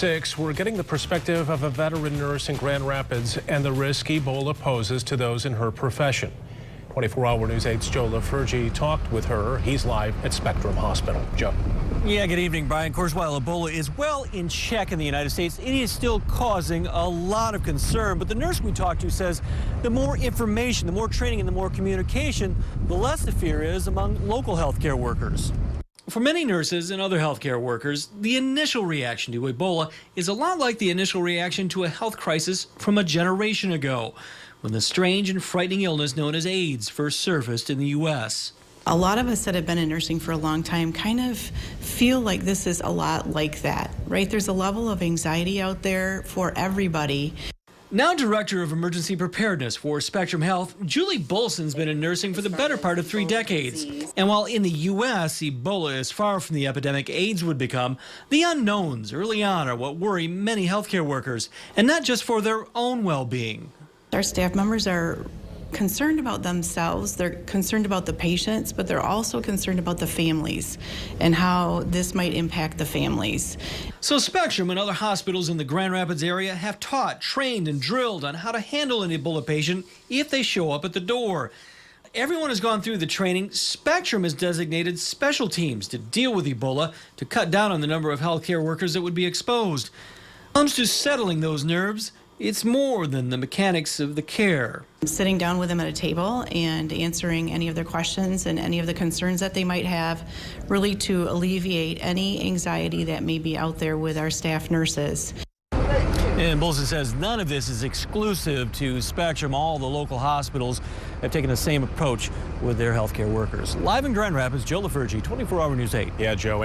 6, we're getting the perspective of a veteran nurse in Grand Rapids and the risk Ebola poses to those in her profession. 24-hour News 8's Joe LaFurgey talked with her. He's live at Spectrum Hospital. Joe. Yeah, good evening, Brian. Of course, while Ebola is well in check in the United States, it is still causing a lot of concern. But the nurse we talked to says the more information, the more training, and the more communication, the less the fear is among local healthcare workers. For many nurses and other healthcare workers, the initial reaction to Ebola is a lot like the initial reaction to a health crisis from a generation ago, when the strange and frightening illness known as AIDS first surfaced in the U.S. A lot of us that have been in nursing for a long time kind of feel like this is a lot like that, right? There's a level of anxiety out there for everybody. Now Director of Emergency Preparedness for Spectrum Health, Julie Bolson's been in nursing for the better part of 3 decades. And while in the U.S. Ebola is far from the epidemic AIDS would become, the unknowns early on are what worry many healthcare workers, and not just for their own well-being. Our staff members are concerned about themselves, they're concerned about the patients, but they're also concerned about the families and how this might impact the families. So Spectrum and other hospitals in the Grand Rapids area have taught, trained, and drilled on how to handle an Ebola patient if they show up at the door. Everyone has gone through the training. Spectrum has designated special teams to deal with Ebola to cut down on the number of healthcare workers that would be exposed. When it comes to settling those nerves, it's more than the mechanics of the care. Sitting down with them at a table and answering any of their questions and any of the concerns that they might have, really to alleviate any anxiety that may be out there with our staff nurses. And Bolson says none of this is exclusive to Spectrum. All the local hospitals have taken the same approach with their healthcare workers. Live in Grand Rapids, Joe LaFurgey, 24-hour News 8. Yeah, Joe.